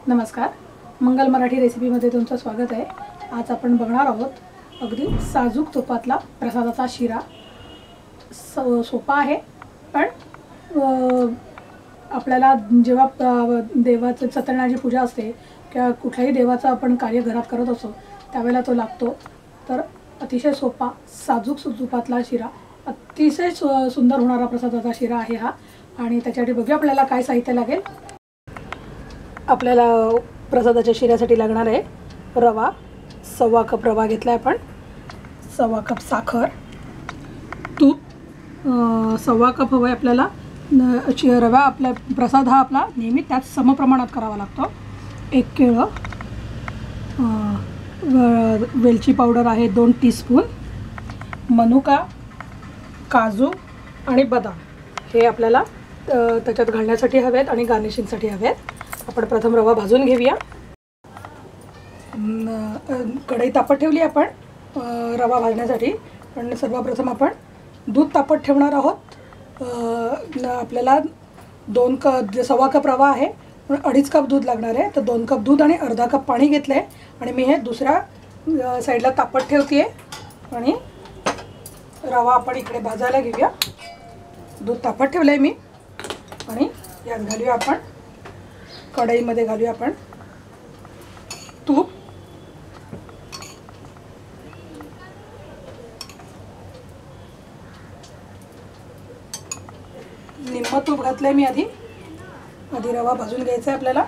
नमस्कार, मंगल मराठी रेसिपीमध्ये तुमचं स्वागत आहे। आज आपण बघणार आहोत अगदी साजूक तुपातला प्रसादाचा शिरा। सोपा आहे, पण आपल्याला जेव्हा देवाचं सत्यनारायणाची पूजा असते किंवा कुठल्याही देवाचं आपण कार्य घरात करत असतो त्यावेळेला तो लागतो। तर अतिशय सोपा साजूक तुपातला शिरा, अतिशय सुंदर होणारा प्रसादाचा शिरा आहे हा। आणि त्याच्यासाठी बघूया आपल्याला काय साहित्य लागेल। आपल्याला प्रसादाच्या शिऱ्यासाठी लागणार आहे रवा, 1.25 कप रवा घेतला आहे आपण, 1.25 कप साखर, तूप 1.25 कप हवं आहे आपल्याला। रवा आपला प्रसाद हा आपला नेहमी त्याच समप्रमाणात करावा लागतो। 1 केळं, वेलची पावडर आहे 2 टीस्पून, मनुका, काजू आणि बदाम हे आपल्याला त्याच्यात घालण्यासाठी हवेत आणि गार्निशिंगसाठी हवेत। आपण प्रथम रवा भाजून घेऊया। कढई तापत ठेवली आपण रवा भाजण्यासाठी। पण सर्वप्रथम आपण दूध तापत ठेवणार आहोत। आपल्याला 1.25 कप रवा आहे, 2.5 कप दूध लागणार आहे। तर 2 कप दूध आणि अर्धा कप पाणी घेतलं आहे आणि मी हे दुसऱ्या साईडला तापत ठेवते आहे। आणि रवा आपण इकडे भाजायला घेऊया। दूध तापत ठेवलं आहे मी आणि यात घालूया आपण, कढईमध्ये घालूया आपण तूप। निम्म तूप घातलंय मी आधी रवा भाजून घ्यायचा आहे आपल्याला।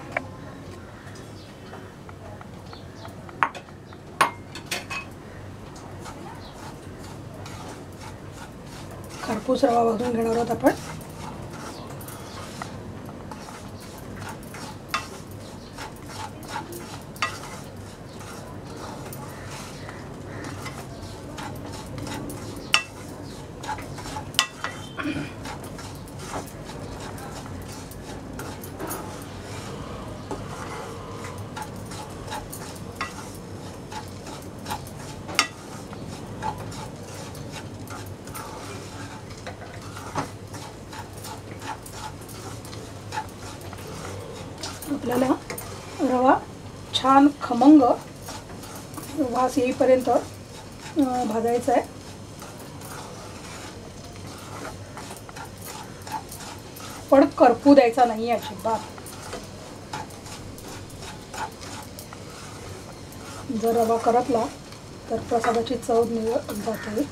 खरपूस रवा भाजून घेणार आहोत आपण। आपल्याला रवा छान खमंग वास येईपर्यंत भाजायचा आहे। पण करपू द्यायचा नाही अजिबात। जर रवा करपला तर प्रसादाची चव निघून जाते।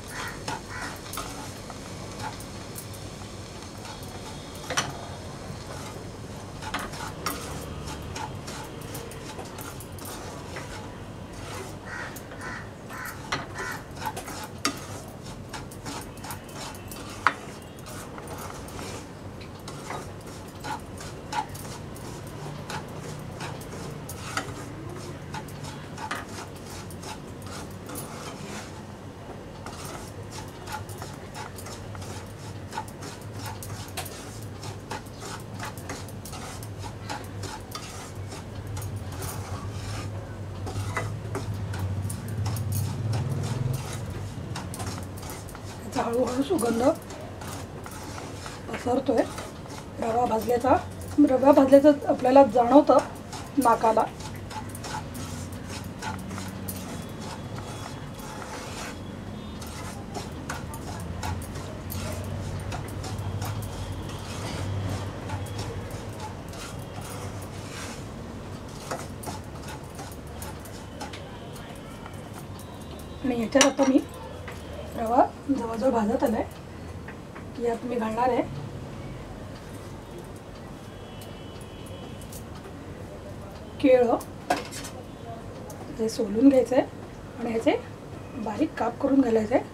हळूहळू सुगंध पसरतोय रवा भाजल्याचा आपल्याला जाणवतं नाकाला। आणि याच्यात आता मी रवा जवळजवळ भाजत आलाय, यात मी घालणार आहे केळं। हे सोलून घ्यायचं आहे आणि ह्याचे बारीक काप करून घालायचे आहे।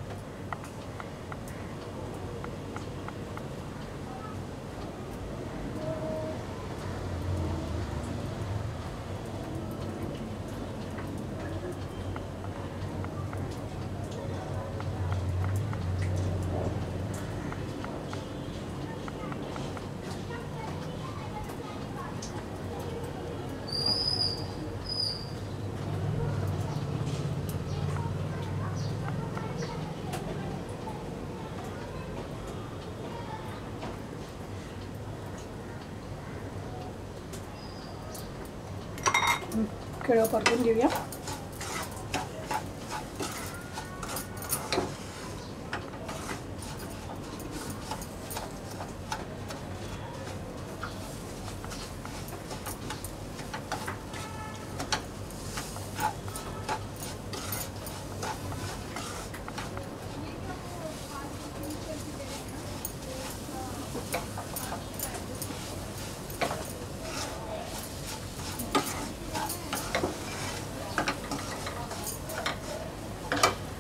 केळं परतून घेऊया.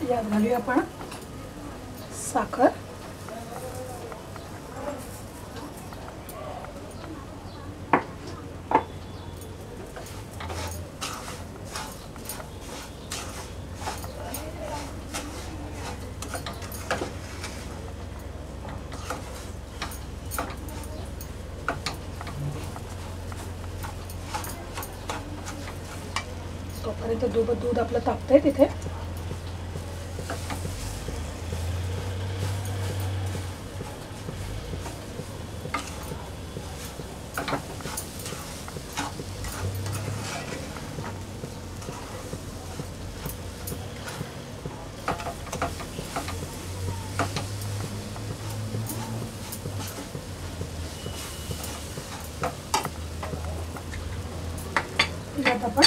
यात घालूया आपण साखर. तोपर्यंत दूध आपलं तापतंय तिथे. यात आपण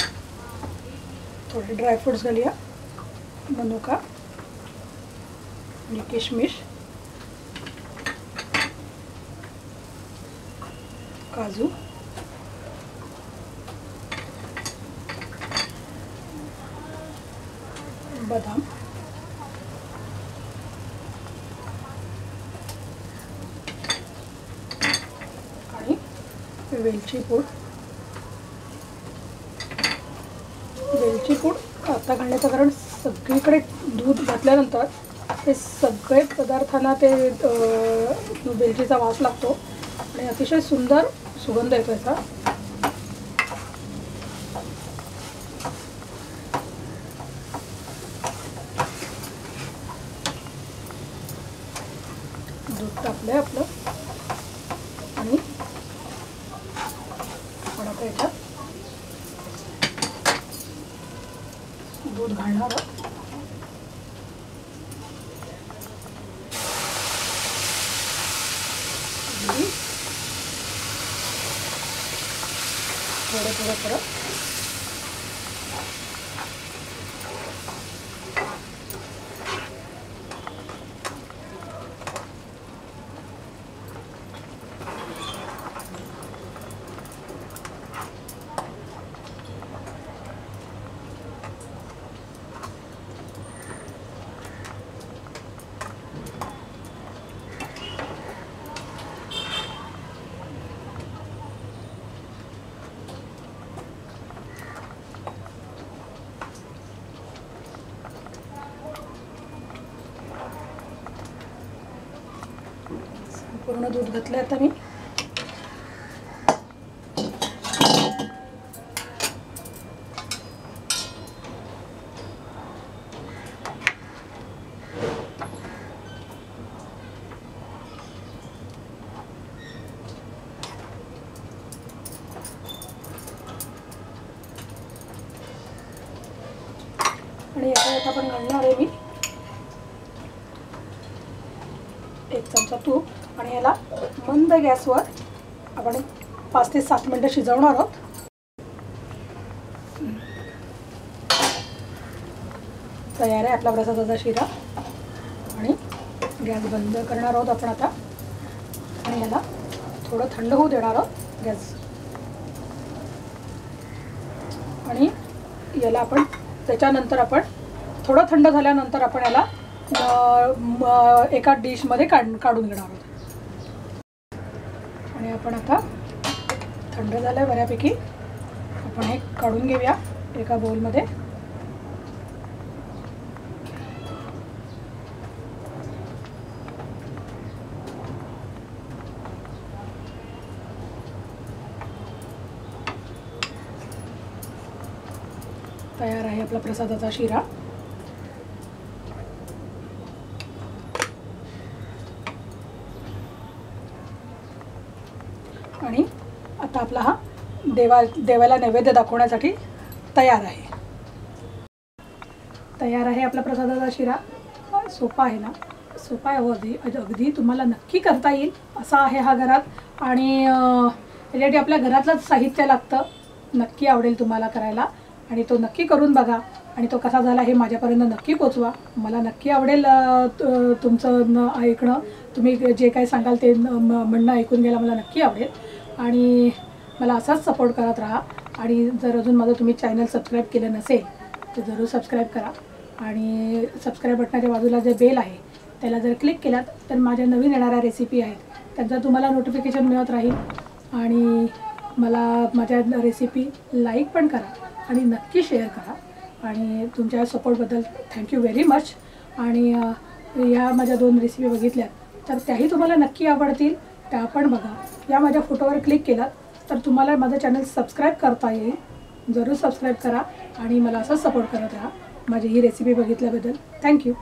थोडे ड्रायफ्रूट्स घालूया. मनुका आणि किशमिश, काजू, बदाम, आणि वेलची पूड. वेलची पूड आता घालण्याचं कारण सगळीकडे दूध घातल्यानंतर ते सगळे पदार्थांना ते वेलचीचा वास लागतो आणि अतिशय सुंदर सुगंध येतो याचा. दूध तापलंय आपलं आणि आपण आता याच्यात दूध घालणार आहोत. थोडं परत पूर्ण दूध घातलं आता मी. आणि याच्यात आपण घालणार आहे मी 1 चमचा तूप आणि याला मंद गॅसवर आपण 5 ते 7 मिनिटं शिजवणार आहोत. तयार आहे आपला प्रसादाचा शिरा आणि गॅस बंद करणार आहोत आपण आता आणि याला थोडं थंड होऊ देणार आहोत गॅस. आणि याला आपण त्याच्यानंतर आपण थोडं थंड झाल्यानंतर आपण याला एका डिशमध्ये काढून घेणार आहोत. आणि आपण आता थंड झालं आहे बऱ्यापैकी. आपण हे काढून घेऊया एका बाउलमध्ये. तयार आहे आपला प्रसादाचा शिरा. आणि आता आपला हा देवाला नैवेद्य दाखवण्यासाठी तयार आहे. तयार आहे आपला प्रसादाचा शिरा. सोपा आहे ना, सोपा आहे अगदी अगदी तुम्हाला नक्की करता येईल असा आहे हा घरात. आणि त्याच्यासाठी आपल्या घरातलंच साहित्य लागतं. नक्की आवडेल तुम्हाला करायला आणि तो नक्की करून बघा आणि तो कसा झाला हे माझ्यापर्यंत नक्की पोचवा. मला नक्की आवडेल तुमचं ऐकणं. तुम्ही जे काही सांगाल ते म्हणणं ऐकून घ्यायला मला नक्की आवडेल. आणि मला असाच सपोर्ट करत राहा. आणि जर अजून माझं तुम्ही चॅनल सबस्क्राईब केलं नसेल तर जरूर सबस्क्राईब करा. आणि सबस्क्राईब बटनाच्या बाजूला जे बेल आहे त्याला जर क्लिक केलात तर माझ्या नवीन येणाऱ्या रेसिपी आहेत त्यांचं तुम्हाला नोटिफिकेशन मिळत राहील. आणि मला माझ्या रेसिपी लाईक पण करा आणि नक्की शेअर करा. आणि तुमच्या सपोर्टबद्दल थँक्यू व्हेरी मच. आणि या माझ्या 2 रेसिपी बघितल्यात तर त्याही तुम्हाला नक्की आवडतील. त्या पण बघा. या माझ्या फोटोवर क्लिक केलात तर तुम्हाला माझं चॅनल सबस्क्राईब करता येईल. जरूर सबस्क्राईब करा आणि मला असंच सपोर्ट करत राहा. माझी ही रेसिपी बघितल्याबद्दल थँक्यू.